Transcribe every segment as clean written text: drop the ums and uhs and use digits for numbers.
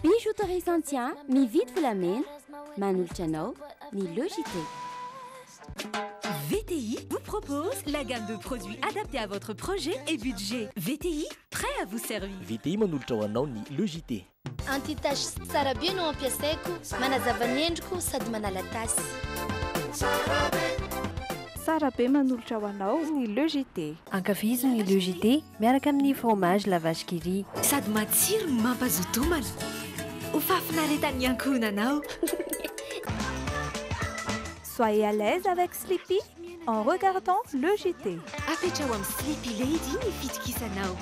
Bijouterie Santian mividy volamena manolotra anao ny Logité. VTI vous propose la gamme de produits adaptés à votre projet et budget. VTI, prêt à vous servir. VTI manolotra ho anao ny Logité. Antitasy tsara be no ampiasaiko, manazava ny endriko sady manala tasy. Tsara be manolotra ho anao ny Logité. Ankafizo ny Logité miaraka amin'ny fromage la vache qui rit. Sady matsiro mampazoto homana. Ho fafinaretan'ny ankohonanao. Soyez à l'aise avec Sleepy en regardant Logité. Apetrao amin'ny Sleepy Lady ny fitokisanao.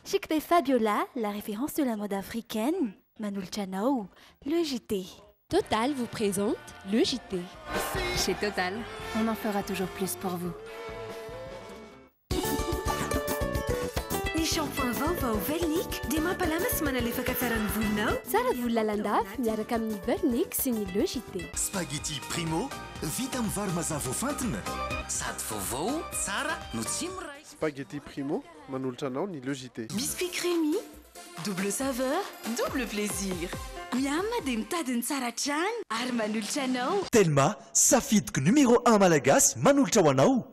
Chic P Fabiola, la référence de la mode africaine, manolotra anao Logité. Total vous présente le JT. Chez Total, on en fera toujours plus pour vous. Ny shampoing vaovao Velnic dia mampalama manalefaka tsara ny volonao. Tsara volo lalandava miaraka amin'ny Velnic sy ny Le JT. Spaghetti Primo vita amin'ny vary mazava voafantina sady vaovao tsara no tsy miray. Spaghetti Primo manolotra anao ny Le JT. Biscuit crémy, double saveur, double plaisir. Miama dia mitadiny tsara trany ary manolotra anao. Telma safidiko numéro 1 malagasy manolotra ho anao.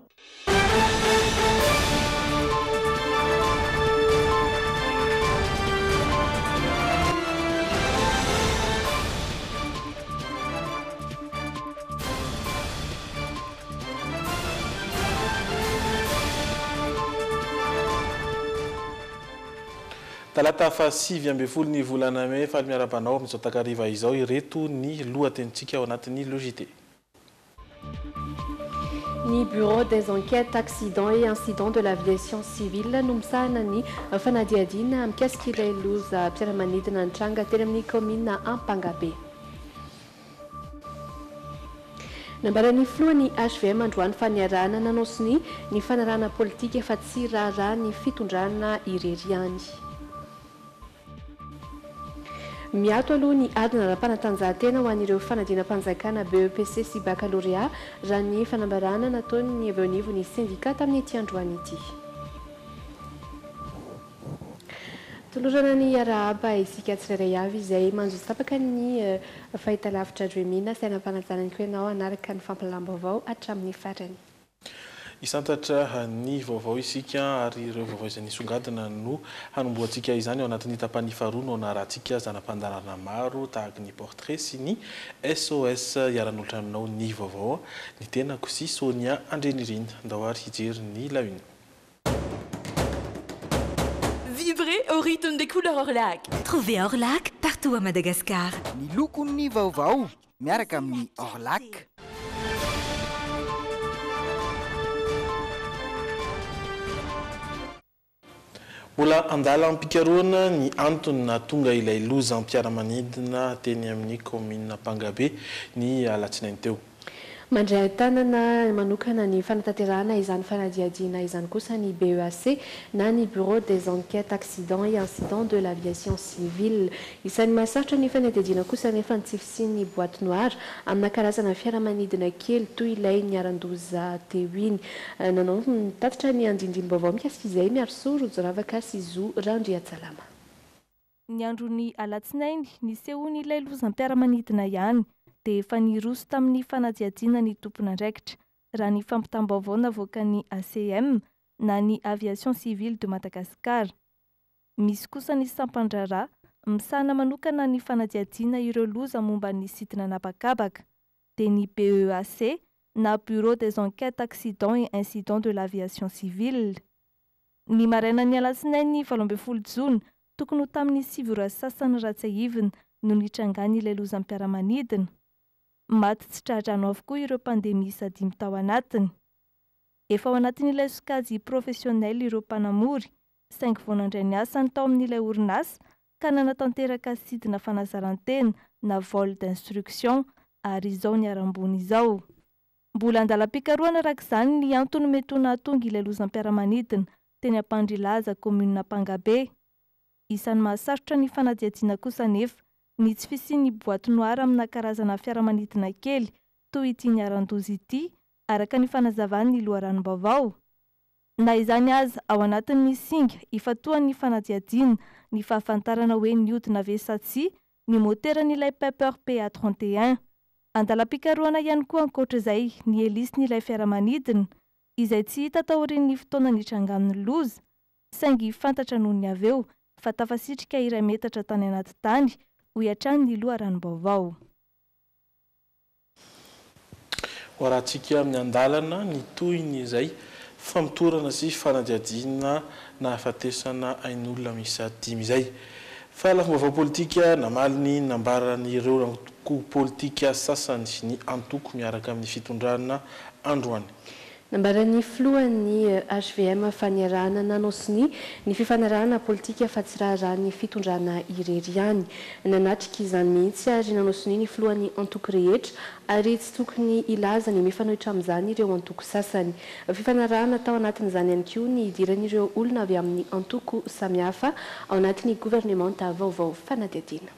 Talata fa 6 ny volana May faly miarabanao amin'izao takariva izao ireto ny lohatenitsika ao anatin'ny Logité. Ny bureau des enquêtes accidents et incidents de l'aviation civile no misahana ny fanadihadiana mikasika ilay loza mpiara-manidina nitranga teny amin'ny commune Ampangabe. Nambarany filohan'ny HVM androany faniarana nanosony ny fanarahana politika efa tsy raharaha ny fitondrana ireriany. Miato aloha ny adina ara-panatanjahantena ho an'ireo fanadina-panjakana BEPC sy baccalauréat raha ny fanambarana nataony avy eo anivo ny syndicat tamin'ny ety androany ity. Tolorana ny arahaba isika tsirairay avy izay manjo tapaka ny fahitalavitra Dремina sainam-pananjanany koa ianao anaraka ny fampalam-baovao hatramin'ny farany. Isantatra ny vaovao isika ary ireo vaovao izay nisongadina no hanomboantsika izany ao anatin'ny tapany faharoa no anarahantsika zanam-pandarana maro tahaka ny portrait sy ny SOS iaran'olona aminao ny vaovao ny tenako sy Sonia Andrenirina ndao ary hijery ny la une. Vibrez au rythme des couleurs Orlac. Trouvez Orlac partout à Madagascar. Ny lokon'ny vaovao miaraka amin'ny Orlac. Mbola andala ampikaroana ny antony nahatonga ilay loza mpiara-manidina teny amin'ny commune Ampangabe ny alatsinainy teo. Mandray tanana manokana ny fanatanterahana izany fanadihadiana izany kosa ny BEAC na ny bureau des enquêtes accidents et incidents de l'aviation civile. Isan'ny mahasarotra ny fanadihadiana kosa nefa ny tsifisiny boîte noire amina karazana fiara-manidina kely toy ilay niaran-doza teo iny. Nanao nitatitra ny andindiny-baovao mikasika izay miaroso Rojo Ravaka sy Zo Randriatsalama. Ny andron'ny alatsinainy nisehony ilay lozam-piara-manidina ihany. Dia efa niroso tamin'ny fanadihadiana ny tompona andraikitra raha ny fampitam-baovao navoaka ny ACM na ny aviation civile de Madagascar. Misy kosa ny sampandrara misahana manokana ny fanadihadiana ireo loza momba ny sitina napakabaka dia ny BEAC na bureau des enquêtes accidents et incidents de l'aviation civile. Ny maraina ny alatsinainy 12 Jona tokony ho tamin'ny 7 sasany ratsaivina no nitrangany ilay lozam-piara-manidina. Maty tsy tradrano avokoa ireo pandemia 5 tao anatiny. Efa ao anatin'ilay sokajy professionnel ireo mpanamory, saingy vao nandray ny asany tao amin'ilay orinasa ka nanatanteraka sidina fanazarantena na vol d'instruction ary izao ny arambony izao. Mbola andalam-pikaroana arak'izany ny antony mety ho nahatonga ilay lozam-piara-manidina teny Ampandrilaza commune Ampangabe. Isan'ny mahasarotra ny fanadihadiana kosa nefa ny tsy fisian'ny boîte noire amina karazana fiara-manidina kely toy ity niaran-doza ity araka ny fanazavany ny loharanom-baovao. Na izany aza ao anatin'ny singa ifatoan'ny fanadiadiana ny fahafantarana hoe niodina ve sa tsy ny moteran'ilay Pepper PA31. Andalam-pikarohana ihany koa ankoatr'izay ny helisn'ilay fiaramanidina izay tsy hita taorian'ny fotoana nitrangan'ny loza saingy fantatra noho ny aveo fa tafasitrika iray metatra tany anaty tany ho iantrany ny loharanom-baovao. Ho arahantsika amin'ny andalana ny toyny izay famitorana sy fanadiadiana na hafatesana ain'olona misa 5 izay. Fa lafim-baovao politika namaliny nambaran'ireo politika sasany sy ny antoko miaraka amin'ny fitondrana androany. Nambaran'ny filohan'ny HVM fanirana nanosiny ny fifanarahana politika fa tsy raharahany fitondrana irery ihany. Nanatrika izany mihitsy ary nanosiny ny filohan'ny antoko rehetra ary tsy tokony ilaza ny mifanohitra amin'izany ireo antoko sasany. Fifanarahana tao anatin'izany ihany koa ny idiran'ireo olona avy amin'ny antoko samihafa ao anatin'ny gouvernemanta vaovao fanadiadiana.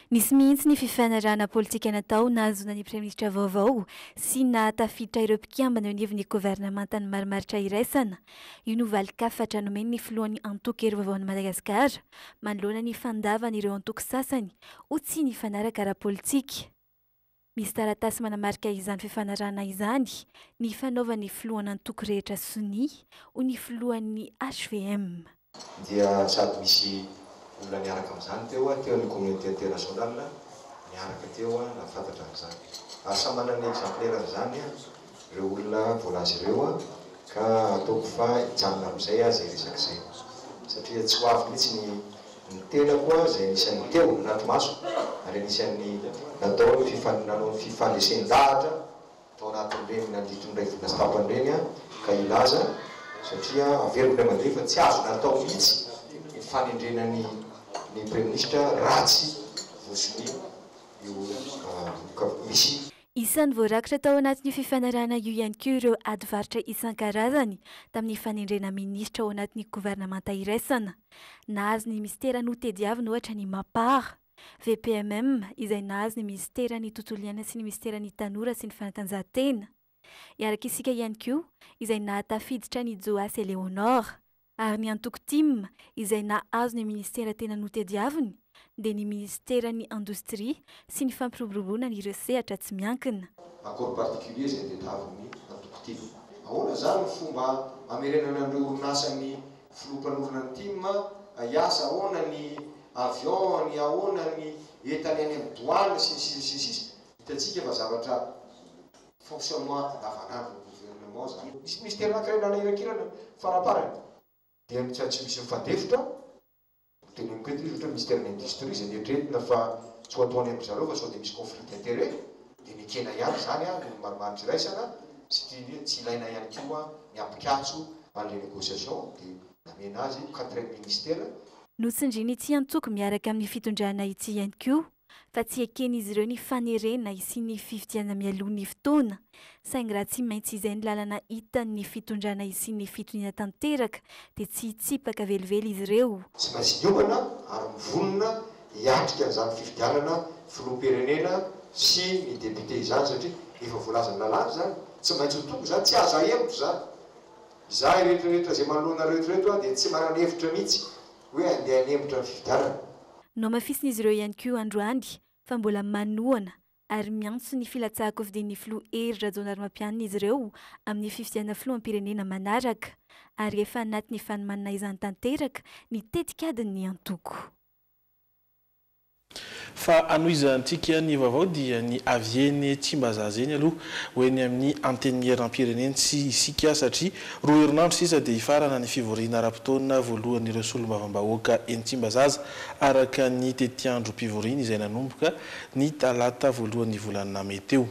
Nisy mihitsy ny fifanarahana politika natao nahazona ny Praiministra vaovao sy nahatafiditra ireo mpikambana eo anivon'ny gouvernemanta ny marimaritra iraisana. Io no valikafatra nomeny ny filohan'ny antoko ery vaovaon'i Madagasikara manoloana ny fandavana ireo antoko sasany ho tsy ny fanaraka ara-politika. Misy taratasy manamarika izany fifanarahana izany ny fanaovan'ny filohan'ny antoko rehetra soni ho ny filohan'ny HVM. Dia sady misy olona niaraka amin'izany teo ny communauté internationale niaraka teo nafantatra amin'izany. Ary samy manana ny exemplaire an'izany ireo olona voalaza ireo ka ataoko fa hijanona amin'izay zay resaka izay. Satria tsy ho avy mihitsy ny tena koa izay nisan'ny teo natromaso ary nisan'ny natao ny fifandresen-dahatra tao anatin'ireny nandritron'iray vola sy tapany ireny ka ilaza satria averiko ray aman-dreny fa tsy azo natao mihitsy ny fanendrenany ny Praiministra ratsy vosony io misy. Isan'ny voarakitra tao anatin'ny fifanarahana io ihany koa ireo adivaritra isan-karazany tamin'ny fanendrena ministra ao anatin'ny gouvernemanta iraisana. Nahazo ny ministeran'ny hotediavina ohatra ny Mapar, VPMM izay nahazo ny ministeran'ny tontolo iainana sy ny ministeran'ny tanora sy ny fanatanjahantena. Iaraka isika ihany koa izay nahatafiditra ny Joasy Eleonora ary ny antoko TIM izay nahazo ny ministera tena notediaviny dia ny ministeran'ny indostria sy ny fampiroboroboana n'ireo sehatra tsy miankina. Accord particulier izay tediavin'ny antoko TIM. Ahoana zany ny fomba amerenana an'ireo orinasan'ny filompanorona ny TIM hiasa ahoana ny avion, ny ahoana ny entany any amin'ny douane sy hitantsika fa zavatra fonctionnement andavanandro gouvernement zany. Misy ministère anankiray nanairakirana faraparany. Dia tsy misy mifandefitra teny mikoety ohatra ministère de l'industrie izay nietretina fa tsy ho ataony amin'ny zareo fa sao dia misy conflit d'intérêt dia nikena ihany zany ny marimaritra iraisana satria tsy ilaina ihany koa ny ampikatso an'ilay négociation dia namena azy 4e ministère. Nosindriny itsy antoko miaraka amin'ny fitondrana itsy ihany koa fa tsy eken'izy ireo ny fanerena sy ny fividiana mialoha ny fotoana saingy raha tsy maintsy izay ny lalana hitan'ny fitondrana sy ny fitoniana tanteraka dia tsy hitsipaka velively izy ireo. Tsy maintsy hiomana ary mivonona hiatrika an'izany fifidianana filoham-pirenena sy ny député izany satria efa voalaza ny lalàna zany tsy maintsy ho tonga zany tsy azo ahevitra zany. Izaho rehetrarehetra izay manoloana rehetrarehetra dia tsy manana hevitra mihitsy hoe andeha hanembotra ny fifidianana. No mafisiny izy ireo ihany koa androany fa mbola manohana ary miantso ny filatsahako fidian'ny filoha Hery Rajaonarimampianina izy ireo amin'ny fifidiana filoham-pirenena manaraka ary efa anatin'ny fanomanana izany tanteraka ny tetikadin'ny antoko. Fa anohizantsika ny vaovao dia ny avieny Tsimbazaza eny aloha hoeny amin'ny anteniera-pireneny tsy isika satria roa herinandro sisa dia hifarana ny fivoriana ara-potoana voalohan'ireo solombavambahoaka eny Tsimbazaza araka ny tetiandro mpivoriana izay nanomboka ny talata voalohan'ny volana meteo.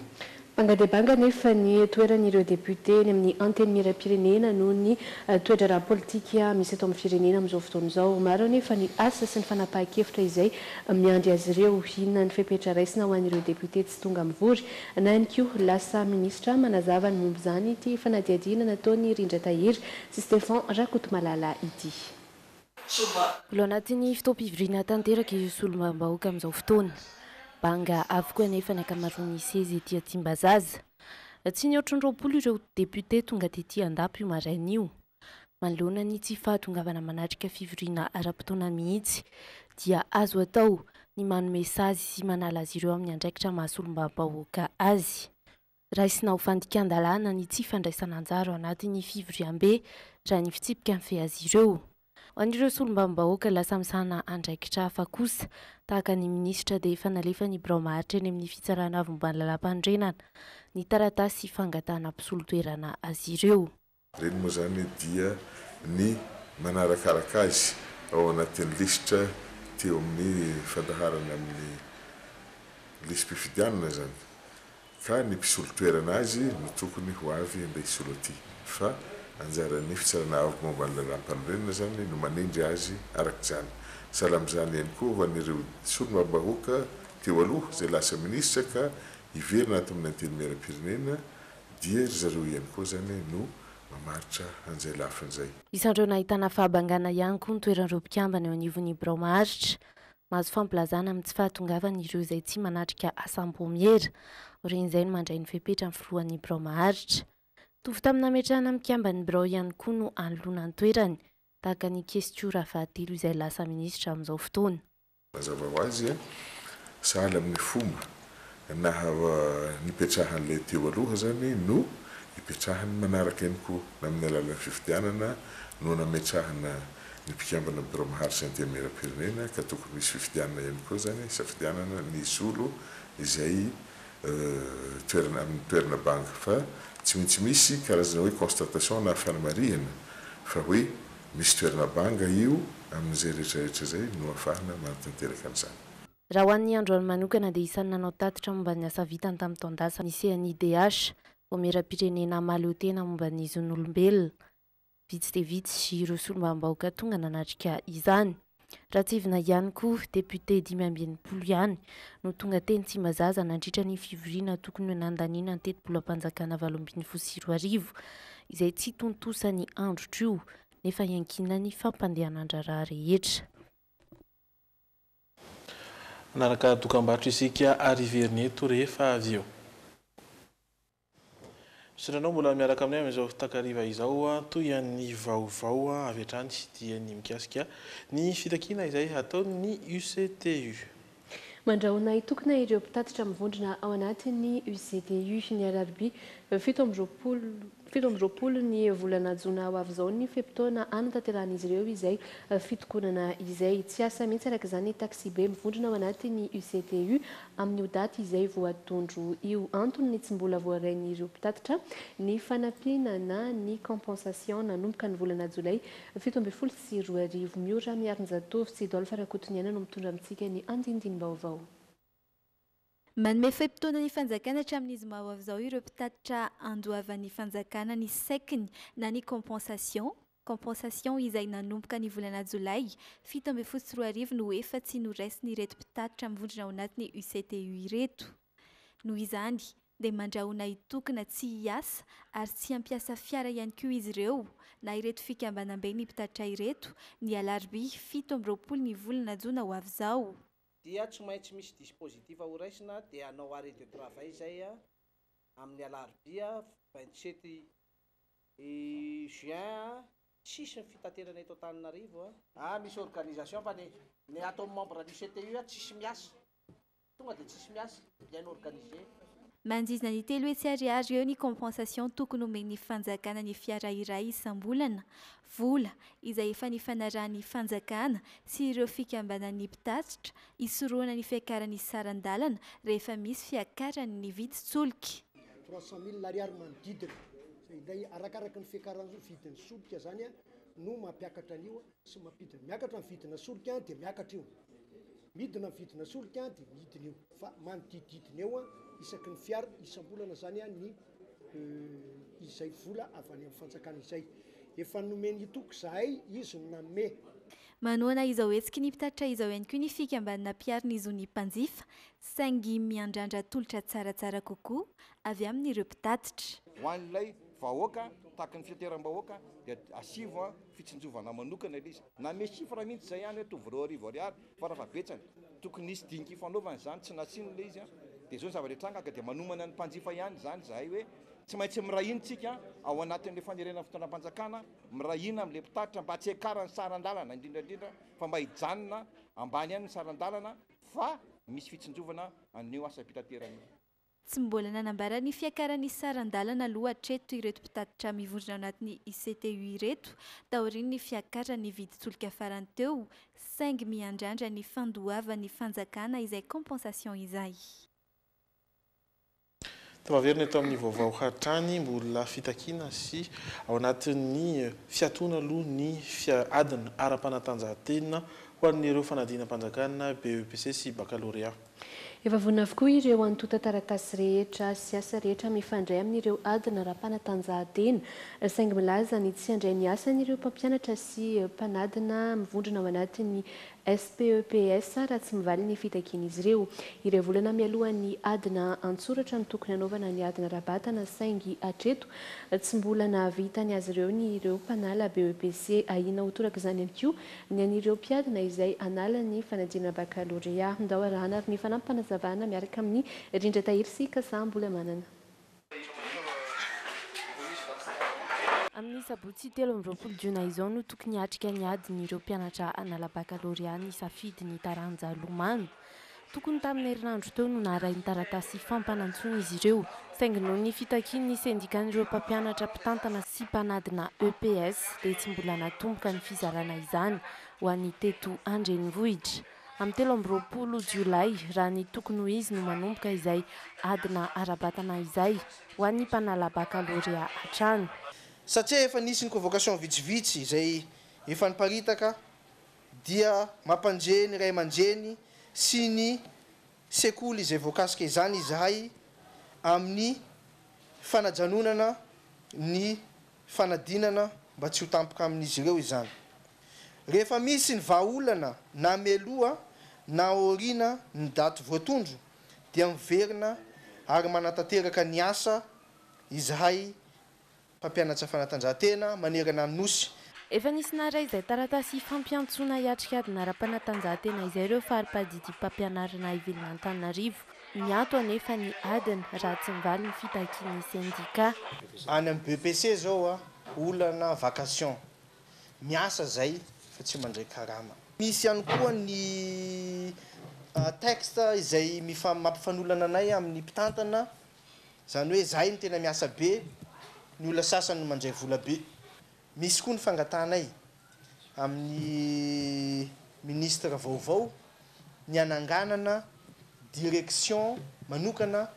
Banga dia banga nefa ny toeran'ireo député ny amin'ny anteniera-pirenena noho ny toetra ara-politika misy eto amin'ny firenena amin'izao fotoana izao. Maro nefa ny asa sy ny fanapahan-kevitra izay miandry azy ireo inona ny fepetra raisina ho an'ireo député tsy tonga mivory na ihany koa lasa ministra manazava ny momba izany ity fanadiadiana nataony Rindra Tahiry sy Stéphane Rakotomalala ity. Mbola anatin'ny fotoam-pivoriana tanteraka izy solombavambahoaka amin'izao fotoana. Banga avokoa nefa ny ankamaroan'ny sezy ety Tsimbazaza. Tsy ny ohatran-roapolo ireo député tonga tetỳ andapy io maraina io. Manoloana ny tsy fahatongavana manatrika fivoriana ara-potoana mihitsy dia azo atao ny manome sazy sy manala azy ireo amin'ny andraikitra mahasolom-bahoaka azy. Raisina ho fandikan-dalàna ny tsy fandraisana anjara ao anatin'ny fivoriam-be raha ny fitsipika ny fe azy ireo. Ho an'ireo solombavam-bahoaka lasa misana andraikitra hafa kosa tahaka ny minisitra dia efa nalefa ny birao maharitra eny amin'ny fitsarana avy momba ny lalam-pandrenana ny taratasy fangatana mpisolo-toerana azy ireo. Ireny moa zany dia ny manarakaraka azy ao anatin'ny lisitra teo amin'ny fandaharana amin'ny listim-pifidianana zany. Ka ny mpisolo-toerana azy no tokony ho avy andeha hisolo aty. Fa anjaran'ny fitsarana avy momba ny lalam-pandrenana zany no manindry azy arak'izany. Sahala amin'izany ihany koa ho an'ireo solombavam-bahoaka teo aloha izay lasa minisitra ka hiverina ato amin'ny antenimieram-pirenena dia ry zareo ihany koa zany no mamaritra an'izay lafin'izay. Isandreo nahitana fahabangana ihany koa ny toeran'ireo mpikambana eo anivon'ny birao maharitra. Mahazo fampilazana amin'ny tsy fahatongavana ireo izay tsy manatrika asam-bomiera. Orin'izay no mandray ny fepetra amin'ny filohan'ny birao maharitra. Tovy tamina metrahana mikambany birao ihany koa no anoloana ny toerany tahaka ny Kestiora fahatelo izay lasa minisitra amin'izao fotoana. Mazava ho azy sahala amin'ny fomba na nipetrahan'ilay teo aloha zany no hipetrahany manaraka ihany koa na amin'ny alalan'ny fifidianana no nametrahana ny mpikambana amin'ny birao maharitra antenimieram-pirenena ka tokony misy fifidianana ihany koa zany safidianana ny solo izay amin'ny toerana banga fa tsy maintsy misy karazana hoe constatation na fanamarihana fa hoe misy toerana banga io amin'izay rehetrarehetra zay no ahafahana manatanteraka an'izany. Raha ho an'ny androany manokana dia isany nanao tatitra momba ny asa vitany tamin'ny taondasa nisehan'ny IDH vomeram-pirenena maleo tena momba ny zon'olombelona. Vitsy dia vitsy ireo solombavam-bahoaka tonga nanatrika izany. Ratsivina ihany koa député 580 ihany no tonga teny tsy mazaza nandritra ny fivoriana tokony ho nandaniana ny tetim-polam-panjakana 724 izay tsy tontosany andro nefa iankina ny fampandehanandraraha rehetra. Anaraka dokam-barotra isika Ariverneto rehefa avy eo. Sitranao mbola miaraka aminay amin'izao takariva izao toy an'ny vaovao avy hatrany dia ny mikasika ny fitakiana izay ataon'ny UCTU. Mandrahona itokana ireo mpitatitra mivondrona ao anatin'ny UCTU ny alarobia 17 ny volana jona ho avy izao ny fe-potoana anatanteran'izy ireo izay fitokonana izay tsy asa mihitsy araka izany taxi be mivondrona ao anatin'ny UCTU amin'ny daty izay voatondro io antony ny tsy mbola voarainy ireo mpitatitra ny fanampiana na ny compensation nanomboka ny volana jolay 17 miora miarin-jatovy sy Dolphe Rakotoniana no mitondra amintsika ny andindiny-baovao. Manome fe-potoana ny fanjakana hatramin'izy maho avy izao ireo mpitatitra andoavan'ny fanjakana ny saikiny na ny compensation izay nanomboka ny volana jolay 17 no efa tsy noraisiny ireto mpitatitra mivondrona ao anatin'ny UCTU ireto. Noho izany dia mandrahona itokana tsy hiasa ary tsy hampiasa fiara ihany koa izy ireo na ireto fikambanam-be ny mpitatitra ireto ny alarobia 17 ny volana jona ho avy izao. Dia tsy maintsy misy dispositif ho raisina dia hanao arrêt de travail zay amin'ny alarobia 27 juin tsisy ny fitaterana eto Antananarivo misy organisation fa ny atao membre ny UCTU tsisy miasa tonga dia tsisy miasa bien organisé. Manjizina ny telo hetsy ariary eo ny compensation tokony omeny fanjakana ny fiara iray isam-bolana, vola izay efa ny fanarahan'ny fanjakana sy ireo fikambanan'ny mpitatitra isoroana ny fiakaran'ny saran-dalana rehefa misy fiakaran'ny vidin-tsoloky. 300 000 ariary manodidina izay indray arakaraka ny fiakaran'ny vidin'ny solika zany no mampiakatra an'io sy mampidina miakatra ny vidina solika dia miakatra io, midina ny vidina solika dia midina io fa manodididina eo isaky ny fiara isam-bolana zany ny izay vola avy any amin'ny fanjakana izay efa nomeny itoko zahay izy nanome. Manoana izao hetsika ny mpitatitra izao ihany koa ny fikambanana mpiarina izo ny mpanjifa saingy miandrandra tolotra tsaratsara kokoa avy amin'ireo mpitatitra. Ho an'ilay vahoaka tahaka ny fitateram-bahoaka dia asivo fitsinjovana manokana ilay izy na misy sifra mihitsy zay ihany tovy 2 ariary fa raha betsany tokony nisy dinky fanaovana zany tsy natsino ilay izy dia zao ny zava-rehetra angaka dia manomana ny mpanjifa ihany zany zahay hoe tsy maintsy mirahiny tsika ao anatin'le fanerena fitondram-panjakana mirahina am'le mpitatitra mba tsy hakarany sarandalana indrindrandrindra fa mba hijanona ambany any ny sarandalana fa misy fitsinjovana an'io asa pitaterana. Tsy mbola nanambara ny fiakaran'ny sarandalana aloha hatreto ireto mpitatitra mivondrona ao anatin'ny ICTU ireto taoriany ny fiakarany vidin-tsolika farany teo saingy miandrandra ny fandoavan'ny fanjakana izay compensation izay. Tavaverina eto amin'ny vaovao hatrany mbola fitakiana sy ao anatin'ny fiatona aloha ny adina ara-panatanjahantena ho an'ireo fanadina-mpanjakana BEPC sy baccalauréat. Efa vonina avokoa ireo antonta taratasy rehetra sy asa rehetra mifandray amin'ireo adina ara-panatanjahantena saingy milaza ny tsy handray ny asan'ireo mpampianatra sy mpanadina mivondrona ao anatin'ny SPEPS raha tsy mivaly ny fitakiana izy ireo. Ireo volana mialohan'ny adina antsoratra ny tokony anaovana ny adina rabatana saingy hatreto tsy mbola nahavitany azy ireo ny ireo mpanala BEPC ahina ho toraka izany ihany koa ny an'ireo mpiadina izay anala ny fanadinana baccalauréat ndao arahana ary ny fanampanazavana miaraka amin'ny Rindra Tahiry sy Kasambola manana. Amin'ny sabotsy 13 Jona izao no tokony hatrika ny adiny ireo mpianatra anala baccalauréat ny safidy ny taranja Lomano. Tokony tamin'ny herinandro teo no naharain'ny taratasy fampanantsona izy ireo saingy noho ny fitakian'ny sendikan'ireo mpampianatra mpitantana sy mpanadina EPS dia tsy mbola natomboka ny fizarana izany ho an'ny teto Andrenivohitra. Amin'ny 20 Jolay raha ny tokony ho izy no manomboka izay adina arabatana izay ho an'ny mpanala baccalauréat hatrany. Satria efa nisy ny convocation vitsivitsy izay efa niparitaka dia mampanjeny ny ray aman-dreny sy ny sekoly izay voakasika izany izahay amin'ny fanajanonana ny fanadinana mba tsy ho tampoka amin'izy ireo izany. Rehefa misy ny vahaolana na meloa na orina ny daty voatondro dia miverina ary manatanteraka ny asa izahay mpampianatra fanatanjahantena manerana ny nosy. Efa nisy naray izay taratasy fampiantsona hiatrika adina ara-panatanjahantena izay ireo fari-padidy mpampianarana ivelona Antananarivo. Miato anefa ny adina raha tsy mivaly ny fitakian'ny sendika. Any amin'ny BEPC zao olana vacation miasa zay fa tsy mandray karama. Misy ihany koa ny texte izay mampifanolana anay amin'ny mpitantana zany hoe zahay ny tena miasa be ny olona sasany no mandray vola be. Misy koa ny fangatanay amin'ny ministra vaovao ny ananganana direction manokana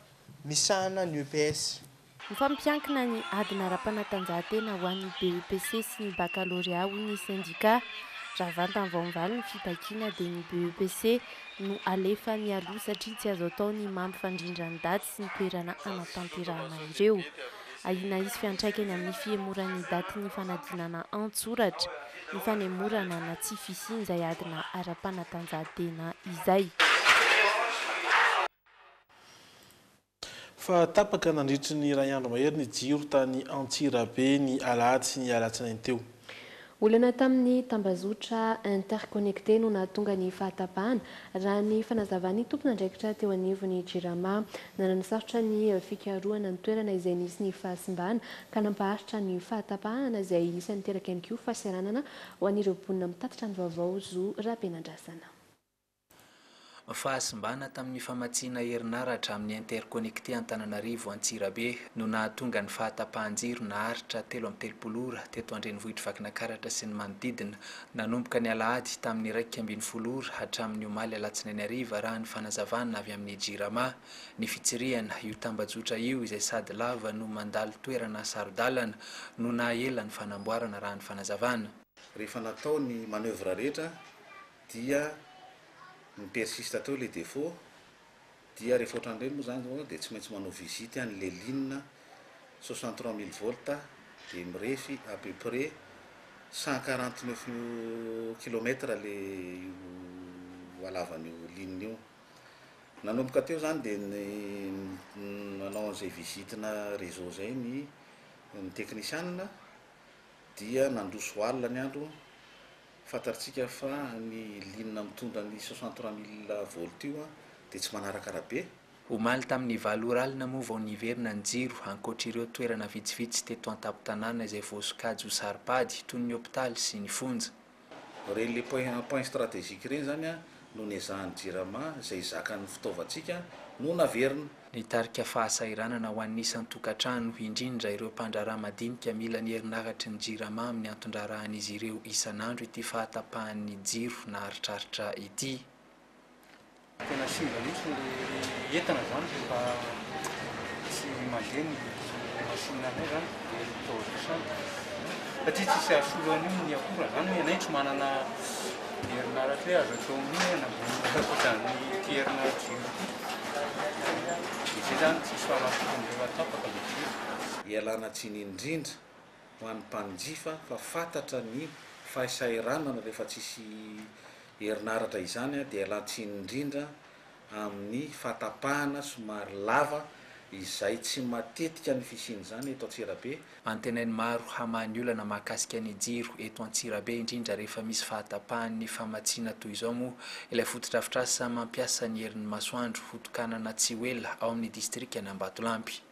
misahana ny EPS. Ny fampiankina ny adina ara-panatanjahantena ho an'ny BEPC sy ny baccalauréat hoy ny sendika raha vantany vao mivaly ny fitakiana dia ny BEPC no alefa ny aloha satria tsy azo atao ny mampifandrindra ny daty sy ny toerana anatanterahana ireo. Ahina izy fiantraikany amin'ny fiemoran'ny daty ny fanadinana antsoratra ny fanemorana na tsy fisiany izay adina ara-panatanjahantena izay. Fa tapaka nandritry ny iray andro mahery ny jiro tany Antsirabe ny alahady sy ny alatsinainy teo. Olana tamin'ny tambazotra interconnecté no nahatonga ny fahatapahana raha ny fanazavany tompon'andraikitra teo anivon'ny Jirama nananasarotra ny fikarohana ny toerana izay nisy ny fahasimbana ka nampaharitra ny fahatapahana izay isan'ny teraka ihany koa fahasaranana ho an'ireo mponina mitatitra ny vaovao Zo Rabenandrasana. Fahasimbana tamin'ny famatsiana herinaratra amin'ny interconnecté Antananarivo Antsirabe no nahatonga ny fahatapahan-jiro naharitra 3 ora teto Andrenivohitra Vakinakaratra sy ny manodidina nanomboka ny alahady tamin'ny 1:20 ora hatramin'ny omaly alatsinainy hariva raha ny fanazavana avy amin'ny Jirama ny fitsiriana io tambajotra io izay sady lava no mandalo toerana sarodalana no nahela ny fanamboarana raha ny fanazavana. Rehefa natao ny manœuvre rehetra dia ny persiste tao le défaut dia rehefa ohatran'ireny moa zany dia tsy maintsy manao visite an'le ligne 63 000 volts dia mirefy à peu près 149 km le halavan'io ligne io. Nanomboka teo zany dia nanao an'izay visitina réseau zay ny technicianina dia nandroso alina ny andro fantaritsika fa ny ligne mitondra ny 63 000 volts io dia tsy manaraka rabe omaly tamin'ny valoralina moa vao niverina ny jiro ankoatra ireo toerana vitsivitsy teto an-tapo-tanàna izay voasokajy ho saripady toy ny hôpitaly sy ny fonja. Reny le point stratégique reny zany a no nezahany jirama izay zakan'ny fitaovantsika no naverina. Nitarika fahasairanana ho an'isan'ny tokantrano indrindra ireo mpandraraha madinika mila ny herinaratra ny jirama amin'ny antondrarahan'izy ireo isan'andro ity fahatapahan'ny jiro na haritraritra ity. Tena simba mihitsy ny entana zany mba tsy mandeha ny masina anay zany dia taotrany satria tsisy asolo an'io ny akora zany hoe anay tsy manana herinaratra hoe azo atao amin'io anamboany ity herinaratra io zany tsisy fahalafon'ireo atapaka ialana tsiny indrindra ho an'ny mpanjifa fa fantatra ny fahasairanana rehefa tsisy herinaratra izany dia ialatsiny indrindra amin'ny fahatapahana somary lava izay tsy matetika ny fisiny zany eto Antsirabe. Antenainy maro hamany olana mahakasika ny jiro eto Antsirabe indrindra rehefa misy fahatapahan'ny famatsiana toy izao moa ilay fotodrafitrasa mampiasa ny herin'ny masoandro fotokanana Tsiwela ao amin'ny distrikany Ambatolampy.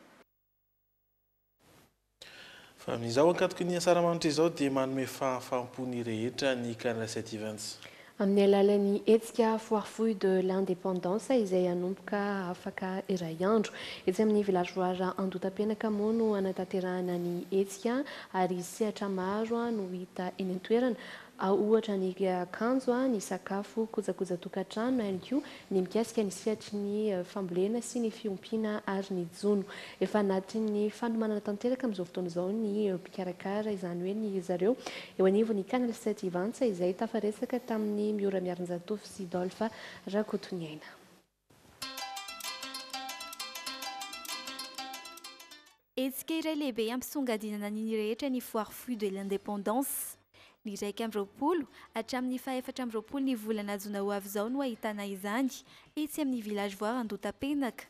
Fa amin'izao ankatoko ny asaramanitra izao dia manome fahafampony rehetra ny Canal 7 Events. Amin'ny alalan'ny hetsika foire de l'indépendance izay anomboka afaka iray andro etsy amin'ny villageois Andotapenaka moa no anatanterahana ny hetsika ary sehatra maro no hita eny an-toerana ohatra ny akanjo ny sakafo kojakoja tokantrano ihany koa ny mikasika ny sehatry ny fambolena sy ny fiompiana ary ny jono efa anatin'ny fanomanana tanteraka amin'izao fotoana izao ny mpikarakara izany hoe ny zareo eo anivo ny Canal 7 Events izay tafaresaka tamin'ny miora miarin-jatofy sy Dolpha Rakotoniaina. Hetsika iray lehibe ampisongadinana ny rehetra ny foire fou de l'indépendance. Ny 20 hatramin'ny 4 ny volana Jona ho avy izao no ahitana izany etsy amin'ny villageois Andotapenaka.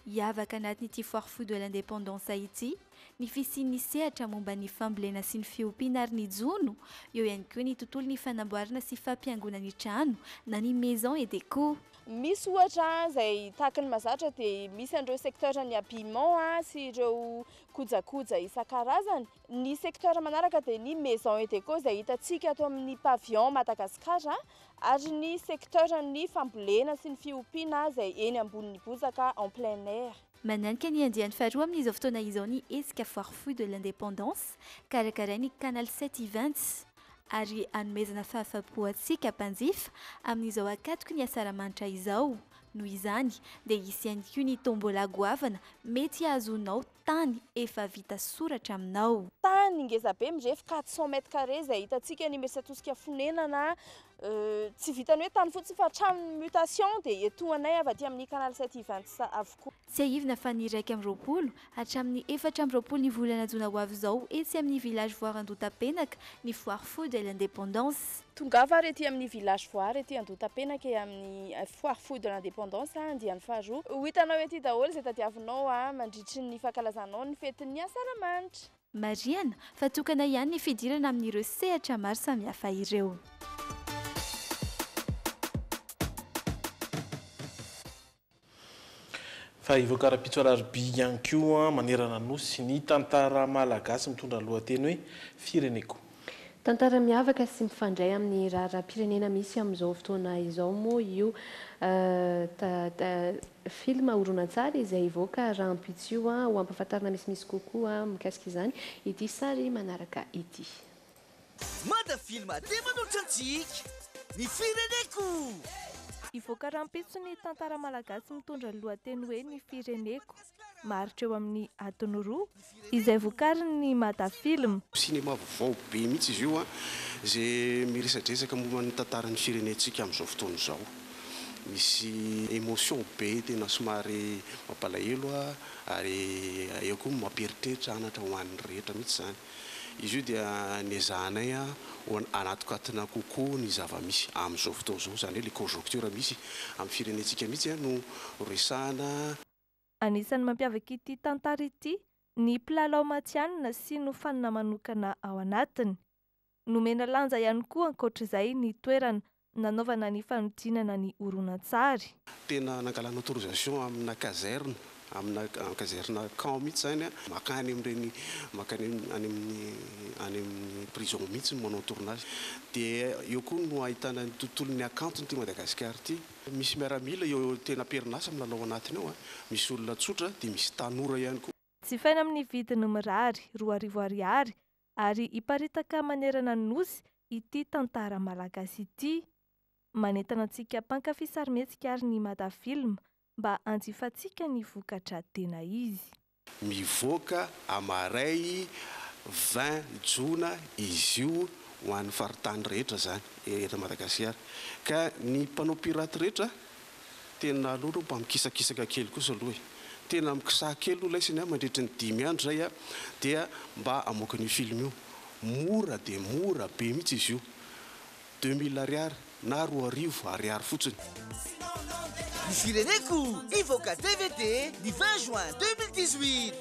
Hiavaka anatin'ity foire fou de l'indépendance ity ny fisian'ny sehatra momba ny fambolena sy ny fiompiana ary ny jono, eo ihany koa ny tontolon'ny fanamboarana sy fampiangona ny trano na ny maison et déco. Misy ohatra izay tahaka ny mazatra dia misy an'ireo sektora ny habillement sy ireo kojakoja isan-karazany. Ny sektora manaraka dia ny maison et déco izay hitantsika ato amin'ny pavillon Madagasikara ary ny sektora ny fambolena sy ny fiompiana izay eny ambonin'ny bozaka en plein air. Mananika ny andiany faharoa amin'izao fotoana izao ny hetsika foire fou de l'indépendance karakarain'ny Canal 7 Events ary anomezana fahafapo antsika mpanjifa amin'izao akatoko ny asaramanitra izao. Noho izany dia hisy ihany koa ny tombola goavana mety ahazonao tany efa vita soratra aminao. Tany ngeza be mirefy 400 mètres carrés izay hitantsika ny Mersatosika Fonenana tsy vitany hoe tany fotsiny fa trano mutation dia etoanay avy aty amin'ny Canal 7 Events avokoa. Tsy ahivina fa ny 1 hatramin'ny 4 ny volana Jona ho avy izao etsy amin'ny villageois Andotapenaka ny foire fou de l'indépendance. Tongava ary ety amin'ny villageois ety Andotapenaka amin'ny foire fou de l'indépendance andiany faharoa. Ho hitanao ety daholo izay tadiavinao mandritry ny fankalazanao ny fetin'ny asaramanitra. Mariana fa tokana ihany ny fidirana amin'ireo sehatra maro samihafa ireo. Fa ivoaka ara-pitsoararby ihany koa manerana nosy ny tantara malagasy mitondra lohateny hoe fireneko. Tantara miavaka sy mifandray amin'ny raharam-pirenena misy amin'izao fotoana izao moa io film horonan-tsary izay ivoaka rahampitso ho ampahafantarana misimisy kokoa mikasika izany ity sary manaraka ity. Mada filma dia manolotra antsika ny fireneko. Ivoaka rahampitso ny tantara malagasy mitondra lohateny hoe ny fireneko maritra eo amin'ny adiny 2 izay vokariny Mada Film. Sinema vaovao be mihitsy izy io izay miresadresaka momba ny tantaran'ny firenentsika amin'izao fotoana izao. Misy émotion be tena somary mampalahelo ary eo koa mampieritreritra anatra ho an'ny rehetra mihitsy zany. Izy io dia nezahanay anatokatina kokoa ny zava-misy amin'izao fotoana izao zany hoe le conjoncture misy amin'ny firenentsika mihitsy no resahana. Anisan'ny mampiavaka ity tantara ity ny mpilalao matianina sy ny fanina manokana ao anatiny. Nomena lanja ihany koa ankoatr'izay ny toerana nanaovana ny fanodinana ny horonan-tsary. Tena nangalana autorisation amina kazerna amina kazerna camp mihitsy zany makany amin'ireny makany any amin'ny prison mihitsy no manao tournage dia eo koa no ahitana ny tontolon'ny akantony ty Madagasikara ty misy miaramila eo tena perinasa milalao anatiny ao misy olona tsotra dia misy tanora ihany koa. Jifaina amin'ny vidiny mirary R2,000 ary iparitaka manerana ny nosy ity tantara malagasy ity. Manentana antsika mpankafy sarimihetsika ary ny Madafilm mba hanjifatsika ny vokatra tena izy. Mivoaka amaray 20 jona izy io ho an'ny faritany rehetra zany eto Madagasikara ka ny mpanao piraty rehetra tena aloha mba mikisakisaka kely kosa aloha tena mikisa kely aloha laisiny mandritra ny 5 andro zay dia mba amoaka ny film io mora dia mora be mihitsy izy io R2000 na R2,000 fotsiny. Ny fireneko ivoaka DVD du 20 juin 2018.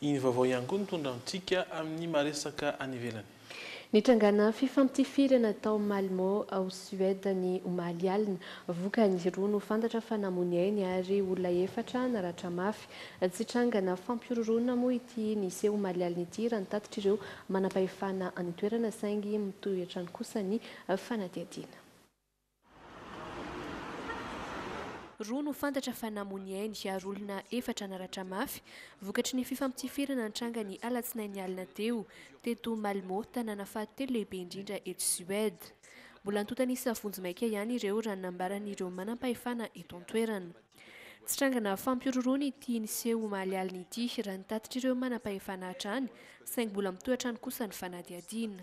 Iny vaovao ihany koa nitondra antsika amin'ny maresaka any ivelany. Nitrangana fifamptifirana tao Malmö ao Suède ny omaly alina vokany roa no fantatra fa namony ainy ary olona 4 naratra mafy tsy trangana fampirorona moa ity niseho omaly alina ity raha nitatitra ireo manam-pahefana any toerana saingy mitohatra ny kosa ny fanadihadiana. Roa no fantatra fa namony ainy ary olona 4 naratra mafy vokatry ny fifamptifirana nitranga ny alatsinainy alina teo teto Malmö tanàna fahatelo lehibe indrindra eto Suède. Mbola nitotanisa vonjy maika ihany ireo raha nambaran'ireo manam-pahefana eto an-toerana. Tsy trangana fampiroroana ity niseho omaly alina ity raha nitatitra ireo manam-pahefana hatrany saingy mbola mitohatra ny kosa ny fanadihadiana.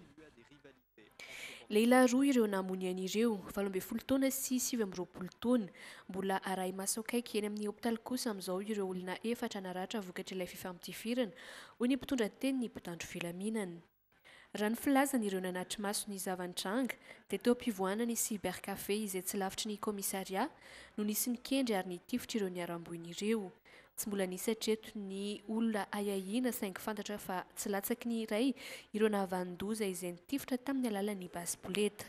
Lehilahy roa ireo namony an'ireo 12 taona sy 19 taona mbola arahy maso akaiky eny amin'ny hopitaly kosa amin'izao ireo olona 4 naratra vokatry ilay fifamptifirana hoy ny mpitondra teny ny mpitandro filaminana. Raha ny filazan'ireo nanatry maso ny zavan-tranga dia teo ampivoanany cybercafé izay tsy lavitry ny komisaria no nisy ny kendry ary nitifitra ireo niaramboin'ireo. Tsy mbola nisy hatreto ny olona ayahiana saingy fantatra fa tsy latsaky ny iray ireo nahavandoza izay nitifitra tamin'ny alalan'ny basikileta.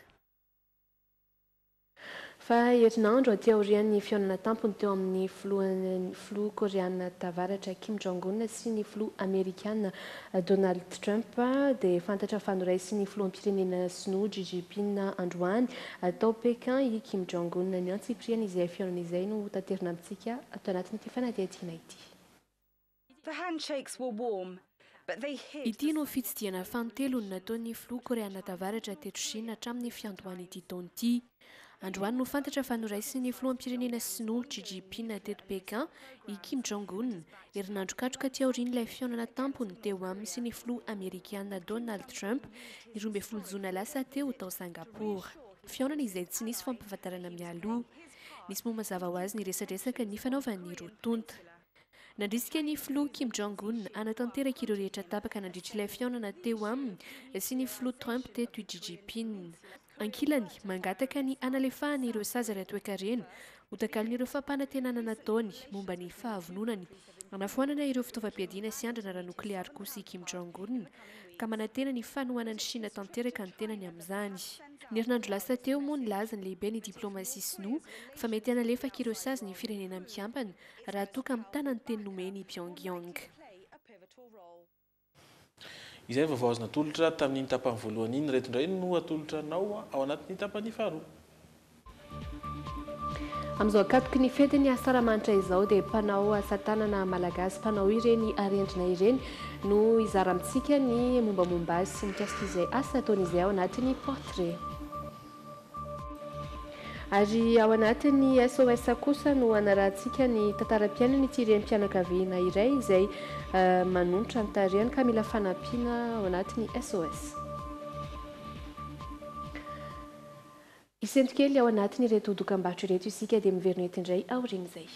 Fa herinandro aty aorian'ny fihaonana tampony teo amin'ny filoha koreana tavaratra Kim Jong-un sy ny filoha amerikana Donald Trump dia fantatra fa noraisy filoha ampirenena sinoa Xi Jinping androany tao Pékin i Kim Jong-un ny antsipriana izay fihaonana izay no tanterina amintsika atao anatin'ity fanadihadiana ity. Ity no fitsidiana fantelo no nataon'ny filoha koreana tavaratra teto Chine hatramin'ny fiandohan'ity taona ity. Androany no fantatra fa noraisy ny filoha ampirenena sinoa Xi Jinping teto Pékin i Kim Jong-un herinandro katroka ty aorian'ilay fihaonana tampony teo aminy sy ny filoha amerikana Donald Trump ny 12 jona lasa teo tao Singapour. Fihaonana izay tsy nisy fampahafantarana mialoha. Nisy moa mazava ho azy ny resadresaka ny fanaovan'ny rotonta. Nandrisika ny filoha Kim Jong-un anatanteraka ireo rehetra tapaka nandritra ilay fihaonana teo aminy sy ny filoha Trump teto Xi Jinping. Ankilany mangataka ny analefahany ireo sazara toe-karena hotakalon'ireo fampanantenana nataony momba ny fahavononany anafoanana ireo fitaovam-piadiana sy andrana ara-nokleary kosa Kim Jong-un ka manantena ny fanohanany Chine tanteraka ny tenany amin'izany. Ny herinandro lasa teo moa ny laza ny lehibe ny diplomasia sinoa fa mety analefaka ireo sazy ny firenena mikampana raha toka amin'ny tanany teny nomeny Pyongyang. Izay vaovao azo natolotra tamin'ny tapany voalohany iny reto indray no atolotranao ao anatin'ny tapany faharoa. Amin'izao akatoky ny fety asaramanitra izao dia mpanao asa tanana malagasy mpanao ireny arendrina ireny no izara amintsika ny mombamomba azy sy mikasika izay asa ataon'izay ao anatin'ny portrait. Ary ao anatin'ny SOS kosa no anarantsika ny tantaram-piainana ity renim-pianakaviana iray izay manolotra ny tarehany ka mila fanampiana ao anatin'ny SOS. Isentokely ao anatin'ireto dokam-barotra ireto isika dia miverina eto indray aorian'izay.